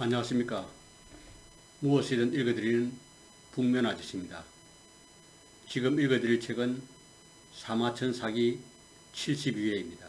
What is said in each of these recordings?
안녕하십니까. 무엇이든 읽어드리는 북면 아저씨입니다. 지금 읽어드릴 책은 사마천 사기 72회입니다.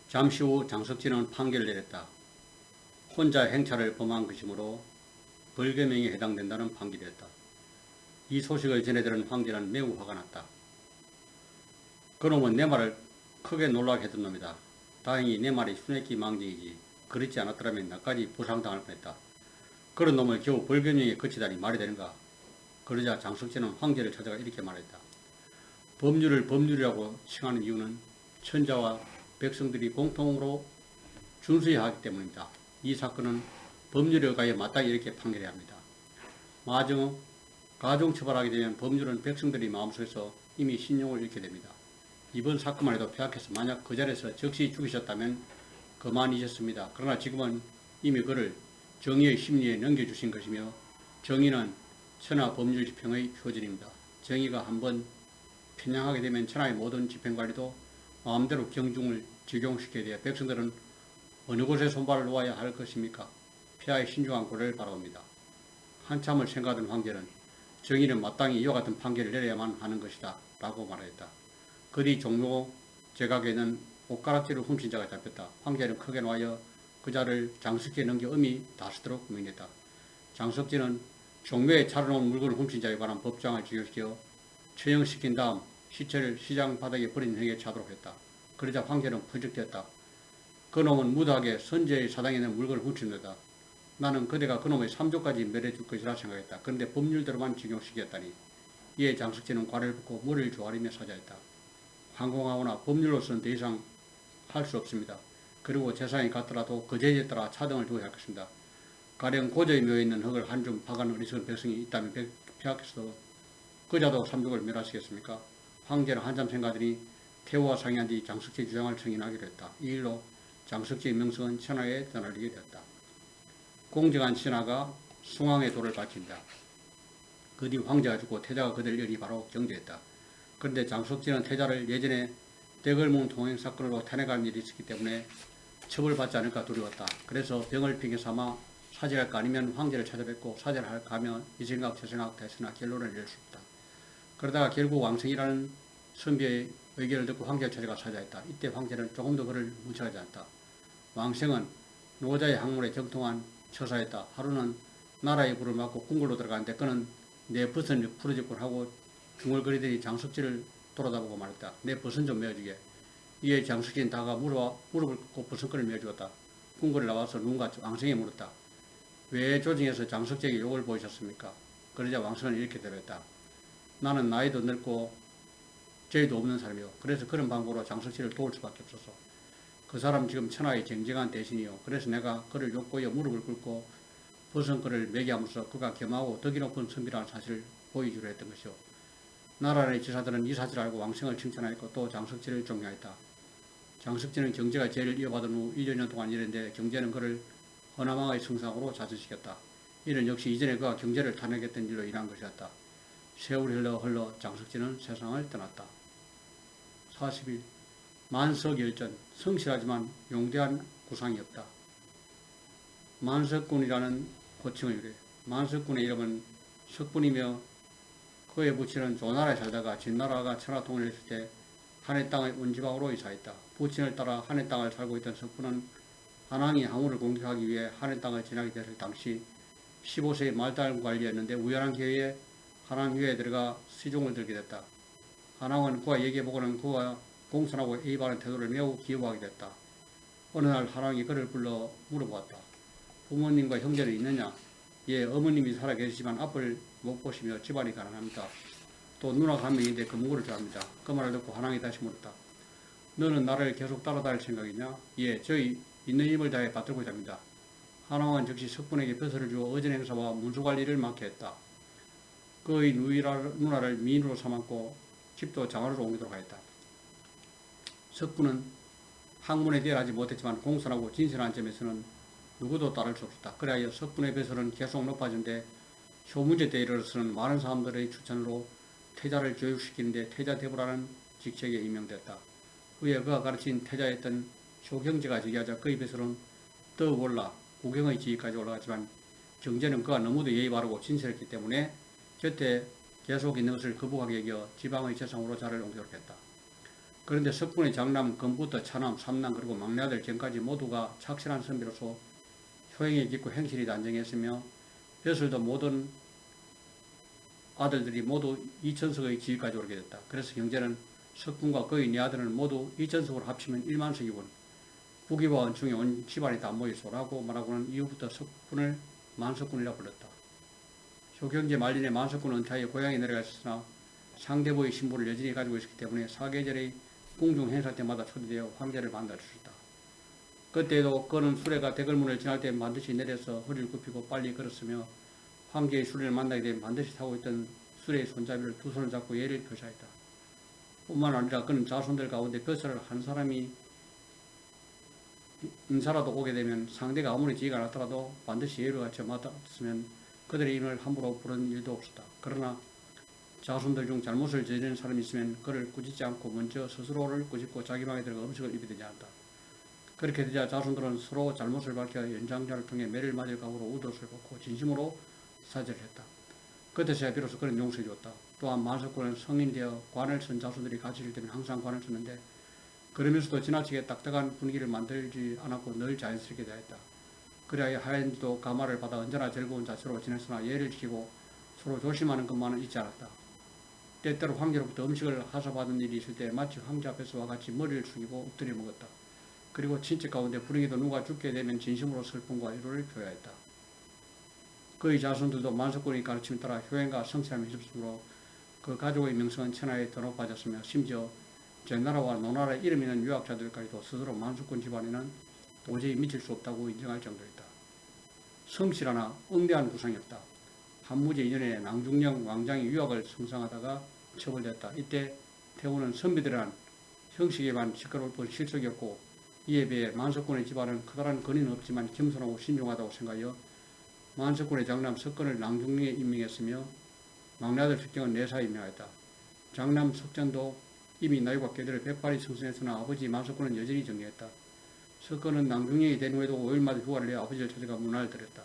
잠시 후 장석진은 판결을 내렸다. 혼자 행차를 범한 것이므로 벌금형에 해당된다는 판결이었다. 이 소식을 전해들은 황제는 매우 화가 났다. 그놈은 내 말을 크게 놀라게 했던 놈이다. 다행히 내 말이 순했기 망정이지 그렇지 않았더라면 나까지 부상당할 뻔했다. 그런 놈을 겨우 벌금형에 거치다니 말이 되는가. 그러자 장석진은 황제를 찾아가 이렇게 말했다. 법률을 법률이라고 칭하는 이유는 천자와 백성들이 공통으로 준수해야 하기 때문입니다. 이 사건은 법률에 의하여 마땅히 이렇게 판결해야 합니다. 마저 가중처벌하게 되면 법률은 백성들이 마음속에서 이미 신용을 잃게 됩니다. 이번 사건만 해도 폐하께서 만약 그 자리에서 즉시 죽이셨다면 그만이셨습니다. 그러나 지금은 이미 그를 정의의 심리에 넘겨주신 것이며 정의는 천하 법률 집행의 표준입니다. 정의가 한번 편향하게 되면 천하의 모든 집행관리도 마음대로 경중을 적용시켜야 되어 백성들은 어느 곳에 손발을 놓아야 할 것입니까? 폐하의 신중한 고려를 바라봅니다. 한참을 생각하던 황제는 정의는 마땅히 이와 같은 판결을 내려야만 하는 것이다 라고 말하였다. 그 뒤 종묘 제각에는 옷가락질을 훔친 자가 잡혔다. 황제는 크게 놓아여 그자를 장석지에 넘겨 엄히 다스도록 명했다. 장석지는 종묘에 차려놓은 물건을 훔친 자에 관한 법정을 지정시켜 처형시킨 다음 시체를 시장 바닥에 버린 형에 차도록 했다. 그러자 황제는 퍼적되었다. 그놈은 무도하게 선제의 사당에 있는 물건을 훔친다. 나는 그대가 그놈의 3조까지 멸해줄 것이라 생각했다. 그런데 법률대로만 적용시켰다니. 이에 장석지는 과를 벗고 머리를 조아리며 사자했다. 황공하오나 법률로서는 더 이상 할 수 없습니다. 그리고 재상이 같더라도 그 제재에 따라 차등을 두어야 할 것입니다. 가령 고저의 묘에 있는 흙을 한 줌 파간 어리석은 백성이 있다면 폐하께서 그자도 3족을 멸하시겠습니까? 황제는 한참 생각하더니 태후와 상의한 뒤 장석지의 주장을 승인하기로 했다. 이 일로 장석지의 명성은 천하에 떠날리게 되었다. 공정한 신하가 숭앙의 도를 바친다. 그 뒤 황제가 죽고 태자가 그들 열이 바로 경제했다. 그런데 장석지는 태자를 예전에 대걸몽 통행 사건으로 탄핵할 일이 있었기 때문에 처벌받지 않을까 두려웠다. 그래서 병을 핑계 삼아 사죄할까 아니면 황제를 찾아뵙고 사죄를 할까 하며 이 생각 저 생각 다 했으나 결론을 내릴 수 없다. 그러다가 결국 왕성이라는 선비의 의견을 듣고 황제를 찾아가 사죄했다. 이때 황제는 조금도 그를 무시하지 않았다. 왕생은 노자의 학문에 정통한 처사였다. 하루는 나라의 부를 맡고 궁궐로 들어가는데 그는 내 벗은 풀어집곤 하고 중얼거리더니 장석지를 돌아다보고 말했다. 내 벗은 좀 메어주게. 이에 장석지는 다가 무릎을 꿇고 벗은끈을 메어주었다. 궁궐에 나와서 누군가 왕성에게 물었다. 왜 조정에서 장석지에게 욕을 보이셨습니까? 그러자 왕성은 이렇게 대답했다. 나는 나이도 늙고 죄도 없는 사람이요. 그래서 그런 방법으로 장석지를 도울 수밖에 없었어. 그 사람 지금 천하의 쟁쟁한 대신이요. 그래서 내가 그를 욕보여 무릎을 꿇고 벗은끈을 매기하면서 그가 겸하고 덕이 높은 선비라는 사실을 보여주려 했던 것이요. 나라의 지사들은 이 사실을 알고 왕성을 칭찬하였고 또 장석지를 존경했다. 장석지는 경제가 제를 이어받은 후 1여 년 동안 일했는데 경제는 그를 허남왕의 성상으로 자전시켰다. 이는 역시 이전에 그가 경제를 탄핵했던 일로 인한 것이었다. 세월이 흘러 장석지는 세상을 떠났다. 40일 만석열전 성실하지만 용대한 구상이 없다. 만석군이라는 호칭을 유래. 만석군의 이름은 석군이며 그의 부친은 조나라에 살다가 진나라가 천하통일을 했을 때 한해 땅의 운지방으로 이사했다. 부친을 따라 한해 땅을 살고 있던 석군은 한왕이 항우를 공격하기 위해 한해 땅을 지나게 됐을 당시 15세의 말단 관리였는데 우연한 기회에 한왕회에 들어가 시종을 들게 됐다. 한왕은 그와 얘기해보고는 그와 공손하고 예의바른 태도를 매우 기여하게 됐다. 어느 날 한왕이 그를 불러 물어보았다. 부모님과 형제는 있느냐? 예, 어머님이 살아계시지만 앞을 못 보시며 집안이 가난합니다. 또 누나가 한 명인데 근무를 좋아합니다. 그 말을 듣고 한왕이 다시 물었다. 너는 나를 계속 따라다닐 생각이냐? 예, 저희 있는 힘을 다해 받들고자 합니다. 한왕은 즉시 석군에게 벼슬을 주어 어전 행사와 문수관리를 맡게 했다. 그의 누나를 미인으로 삼았고 집도 장화로 옮기도록 하였다. 석군은 학문에 대하지 못했지만 공손하고 진실한 점에서는 누구도 따를 수 없었다. 그래야 석군의 벼슬은 계속 높아진데 효문제 때 이르러서는 많은 사람들의 추천으로 태자를 교육시키는데 태자대부라는 직책에 임명됐다. 후에 그가 가르친 태자였던 효경제가 즉위하자 그의 벼슬은 더욱 올라 국영의 지위까지 올라갔지만 경제는 그가 너무도 예의 바르고 진실했기 때문에 곁에 계속 있는 것을 거부하게 여겨 지방의 재상으로 자를 옮기도록 했다. 그런데 석군의 장남, 검부터 차남, 삼남 그리고 막내 아들 전까지 모두가 착실한 선비로서 효행이 깊고 행실이 단정했으며 벼슬도 모든 아들들이 모두 이천석의 지위까지 오르게 됐다. 그래서 경제는 석군과 그의 네 아들은 모두 이천석으로 합치면 1만석이군. 부귀와 은총이 온 집안이 다 모이소라고 말하고는 이후부터 석군을 만석군이라 불렀다. 효경제 말년에 만석군은 은퇴하여 고향에 내려가 있었으나 상대부의 신분을 여전히 가지고 있었기 때문에 사계절의 궁중 행사 때마다 초대되어 황제를 만나주셨다. 그때도 그는 수레가 대궐문을 지날 때 반드시 내려서 허리를 굽히고 빨리 걸었으며 황제의 수레를 만나게 되면 반드시 타고 있던 수레의 손잡이를 두 손을 잡고 예를 표시하였다. 뿐만 아니라 그는 자손들 가운데 벼슬을 한 사람이 인사라도 오게 되면 상대가 아무리 지혜가 낮더라도 반드시 예를 갖춰 맡았으면 그들의 이름을 함부로 부른 일도 없었다. 그러나 자손들 중 잘못을 저지른 사람이 있으면 그를 꾸짖지 않고 먼저 스스로를 꾸짖고 자기 방에 들어가 음식을 입에 대지 않았다. 그렇게 되자 자손들은 서로 잘못을 밝혀 연장자를 통해 매를 맞을 각오로 우도를 벗고 진심으로 사죄를 했다. 그때서야 비로소 그는 용서해 주었다. 또한 만석군은 성인이 되어 관을 쓴 자손들이 같이 일 때면 항상 관을 썼는데 그러면서도 지나치게 딱딱한 분위기를 만들지 않았고 늘 자연스럽게 대했다. 그리하여 하얀지도 가마를 받아 언제나 즐거운 자세로 지냈으나 예를 지키고 서로 조심하는 것만은 잊지 않았다. 때때로 황제로부터 음식을 하사받은 일이 있을 때 마치 황제 앞에서와 같이 머리를 숙이고 엎드려 먹었다. 그리고 친척 가운데 불행히도 누가 죽게 되면 진심으로 슬픔과 위로를 표하였다. 그의 자손들도 만석군의 가르침에 따라 효행과 성실함이 있었으므로 그 가족의 명성은 천하에 더 높아졌으며 심지어 제나라와 노나라에 이름 있는 유학자들까지도 스스로 만석군 집안에는 도저히 미칠 수 없다고 인정할 정도였다. 성실하나 응대한 구상이었다. 한무제 2년에 낭중령 왕장이 유학을 성상하다가 처벌되었다. 이때 태우는 선비들은 형식에만 시끄러울 뿐 실속이었고 이에 비해 만석군의 집안은 커다란 권위는 없지만 겸손하고 신중하다고 생각하여 만석군의 장남 석건을 낭중령에 임명했으며 막내 아들 석정은 내사에 임명하였다. 장남 석정도 이미 나이가 꽤 들어 백발이 성성했으나 아버지 만석군은 여전히 정리했다. 석건은 낭중령이 된 후에도 5일마다 휴가를 내 아버지를 찾아가 문화를 드렸다.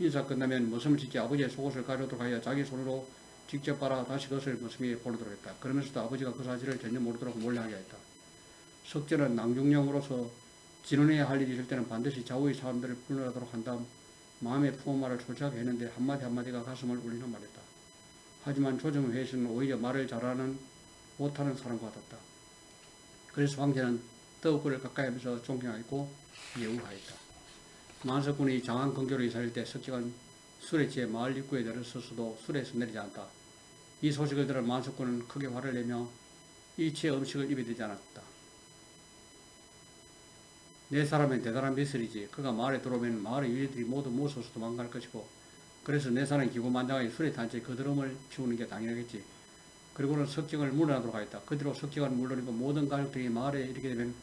인사 끝나면 머슴을 짓게 아버지의 속옷을 가져오도록 하여 자기 손으로 직접 빨아 다시 그것을 머슴에게 보내도록 했다. 그러면서도 아버지가 그 사실을 전혀 모르도록 몰래하게 했다. 석전은 낭중령으로서 진언해야 할 일이 있을 때는 반드시 좌우의 사람들을 불러하도록 한 다음 마음의 품은 말을 솔직하게 했는데 한마디 한마디가 가슴을 울리는 말이었다. 하지만 조정 회의에서는 오히려 말을 잘하는 못하는 사람 같았다. 그래서 황제는 더욱 그를 가까이 하면서 존경하였고 예우하였다. 만석군이 장안 근교로 이사할 때 석정은 술에 취해 마을 입구에 내려서서도 술에서 내리지 않았다. 이 소식을 들은 만석군은 크게 화를 내며 일체의 음식을 입에 대지 않았다. 네 사람은 대단한 미설이지. 그가 마을에 들어오면 마을의 유리들이 모두 무서워서 도망갈 것이고 그래서 네 사람이 기고만장하게 술에 탄 채 그 드럼을 피우는 게 당연하겠지. 그리고는 석정을 물러나도록 하였다. 그 뒤로 석정은 물론이고 모든 가족들이 마을에 이르게 되면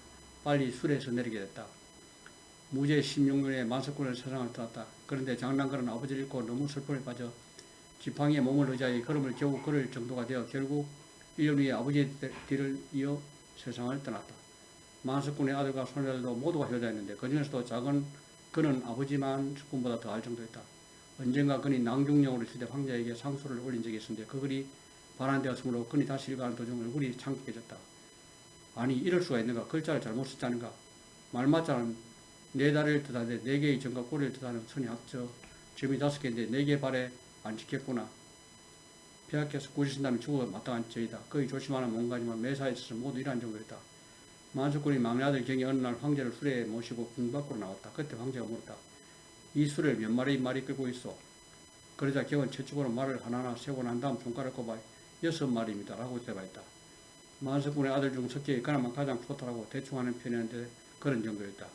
빨리 술에서 내리게 됐다. 무제 16년에 만석군을 세상을 떠났다. 그런데 장난가는 아버지를 잃고 너무 슬픔에 빠져 지팡이에 몸을 의지하여 걸음을 겨우 걸을 정도가 되어 결국 1년 후에 아버지의 뒤를 이어 세상을 떠났다. 만석군의 아들과 손자들도 모두가 효자였는데 그 중에서도 작은 그는 아버지 만석군보다 더 알 정도였다. 언젠가 그는 낭중령으로 시대 황제에게 상소를 올린 적이 있었는데 그 글이 반환되었으므로 그는 다시 읽어가는 도중 얼굴이 창백해졌다. 아니 이럴 수가 있는가? 글자를 잘못 썼자는가? 말맞자는 네 다리를 뜻하되 네 개의 전과 꼬리를 뜻하는 선이 합쳐 점이 5개인데 4개 발에 안 지켰구나. 폐하께서 꾸짖으신다면 죽어 마땅한 죄이다. 거의 조심하는 몸가지만 매사에 있어서 모두 이러한 정도였다. 만석군이 막내 아들 경이 어느 날 황제를 수레에 모시고 궁 밖으로 나왔다. 그때 황제가 물었다. 이 수레를 몇 마리 말이 끌고 있어? 그러자 경은 최초로 말을 하나하나 세고 난 다음 손가락 꼽아 6마리입니다. 라고 대답했다. 만석군의 아들 중 석경이 그나마 가장 소탈하고 대충 하는 편이었는데 그런 정도였다.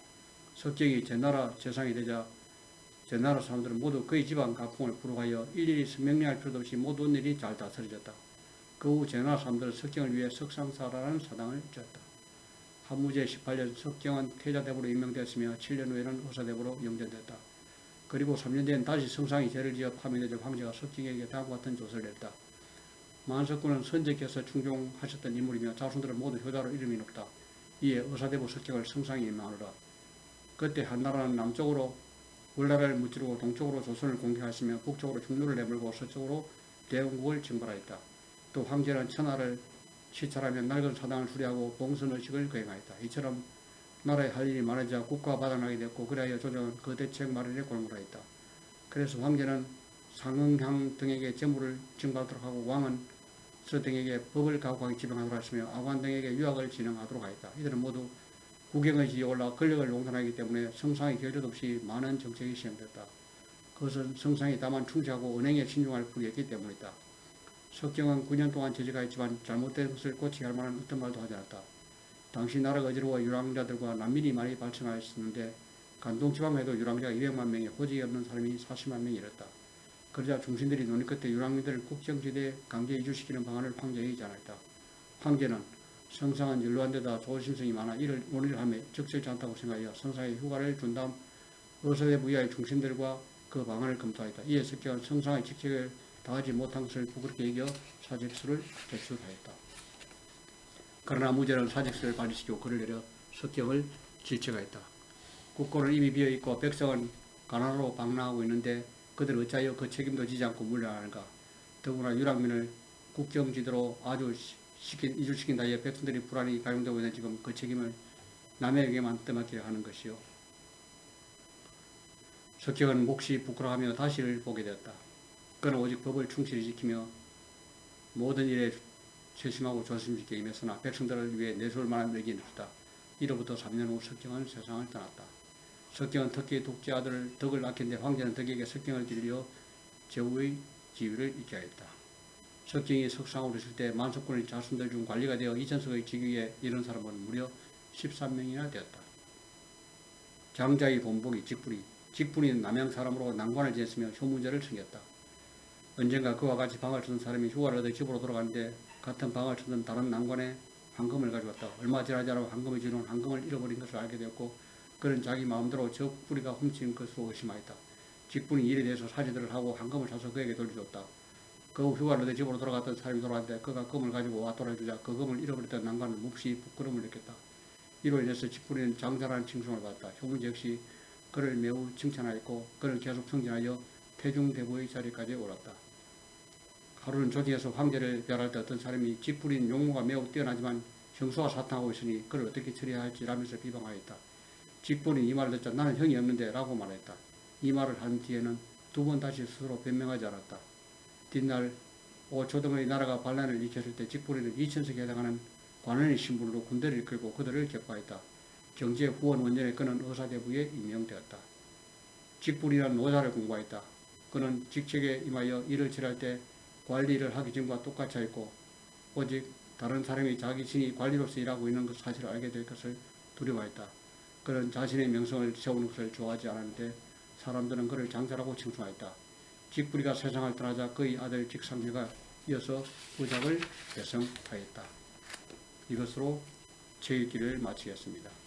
석경이 제나라 재상이 되자 제나라 사람들은 모두 그의 집안 가풍을 부록하여 일일이 명령할 필요도 없이 모든 일이 잘 다스려졌다. 그 후 제나라 사람들은 석경을 위해 석상사라는 사당을 지었다. 한무제 18년 석경은 태자대부로 임명되었으며 7년 후에는 의사대부로 영전됐다. 그리고 3년 뒤엔 다시 성상이 죄를 지어 파면되자 황제가 석경에게 다음과 같은 조서를 냈다. 만석군은 선제께서 충종하셨던 인물이며 자손들은 모두 효자로 이름이 높다. 이에 의사대부 석경을 성상에 임명하노라. 그때 한나라는 남쪽으로 울나라를 무찌르고 동쪽으로 조선을 공격하였으며 북쪽으로 중로를 내몰고 서쪽으로 대원국을 징발하였다. 또 황제는 천하를 시찰하며 낡은 사당을 수리하고 봉선의식을 거행하였다. 이처럼 나라에 할 일이 많아지자 국가가 바닥나게 됐고 그리하여 조정은 그 대책 마련에 골몰하였다. 그래서 황제는 상응향 등에게 재물을 증발하도록 하고 왕은 서 등에게 법을 가혹하게 지명하도록 하였으며 아관 등에게 유학을 진행하도록 하였다. 이들은 모두 국경의 지위에 올라 권력을 농단하기 때문에 성상의 겨를도 없이 많은 정책이 시행됐다. 그것은 성상이 다만 충실하고 은행에 신중할 뿐이었기 때문이다. 석경은 9년 동안 재직하였지만 잘못된 것을 고치게 할 만한 어떤 말도 하지 않았다. 당시 나라가 어지러워 유랑자들과 난민이 많이 발생하였었는데 간동 지방에도 유랑자가 200만 명에 호직이 없는 사람이 40만 명이 이랬다. 그러자 중신들이 논의 끝에 유랑민들을 국정지대에 강제 이주시키는 방안을 황제에게 제안했다. 황제는 성상은 연로한 데다 조심성이 많아 이를 논의를 하며 적절치 않다고 생각하여 성상에 휴가를 준 다음 의사대 부위의 중신들과 그 방안을 검토하였다. 이에 석경은 성상의 직책을 다하지 못한 것을 부끄럽게 여겨 사직서를 제출하였다. 그러나 무제는 사직서를 발의시키고 글을 내려 석경을 질책하였다. 국고는 이미 비어있고 백성은 가난으로 방랑하고 있는데 그들 어찌하여 그 책임도 지지 않고 물러나는가. 더구나 유랑민을 국경지대로 이주시킨 다에 백성들이 불안이 가중되고 있는 지금 그 책임을 남에게만 떠맡기려 하는 것이요. 석경은 몹시 부끄러워하며 다시를 보게 되었다. 그는 오직 법을 충실히 지키며 모든 일에 세심하고 조심스럽게 임했으나 백성들을 위해 내세울 만한 의기는 없다. 이로부터 3년 후 석경은 세상을 떠났다. 석경은 특히 독재 아들 덕을 낳긴데 황제는 덕에게 석경을 기르려 제후의 지위를 잇게 하였다. 석경이 석상으로 있을 때 만석군의 자손들 중 관리가 되어 이천석의 직위에 이른 사람은 무려 13명이나 되었다. 장자의 본복이 직분이 남양 사람으로 난관을 지냈으며 효문제를 챙겼다. 언젠가 그와 같이 방을 쓰던 사람이 휴가를 얻어 집으로 돌아가는데 같은 방을 쓰던 다른 난관에 황금을 가져왔다. 얼마 지나지 않아 황금의 주인은 황금을 잃어버린 것을 알게 되었고 그는 자기 마음대로 적부리가 훔친 것으로 의심하였다. 직분이 일에 대해서 사죄들을 하고 황금을 사서 그에게 돌려줬다. 그 후 휴가를 얻어 집으로 돌아갔던 사람이 돌아왔는데 그가 금을 가지고 와 돌아주자 그 금을 잃어버렸던 난관은 몹시 부끄러움을 느꼈다. 이로 인해서 직분이는 장자라는 칭송을 받았다. 효문제 역시 그를 매우 칭찬하였고 그는 계속 승진하여 태중대부의 자리까지 올랐다. 하루는 조직에서 황제를 멸할 때 어떤 사람이 직분인 용모가 매우 뛰어나지만 형수가 사탕하고 있으니 그를 어떻게 처리해야 할지 라면서 비방하였다. 직분이 이 말을 듣자 나는 형이 없는데 라고 말했다. 이 말을 한 뒤에는 두 번 다시 스스로 변명하지 않았다. 뒷날 오초등의 나라가 반란을 일으켰을 때 직분이는 이천석에 해당하는 관원의 신분으로 군대를 이끌고 그들을 격파했다. 경제 후원 원년에 그는 의사대부에 임명되었다. 직분이란 노자를 공부하였다. 그는 직책에 임하여 일을 처리할 때 관리를 하기 전과 똑같이 하였고 오직 다른 사람이 자기 신이 관리로서 일하고 있는 그 사실을 알게 될 것을 두려워했다. 그는 자신의 명성을 세우는 것을 좋아하지 않았는데 사람들은 그를 장자라고 칭송하였다. 직부리가 세상을 떠나자 그의 아들 직상제가 이어서 부작을 계승하였다. 이것으로 제 읽기를 마치겠습니다.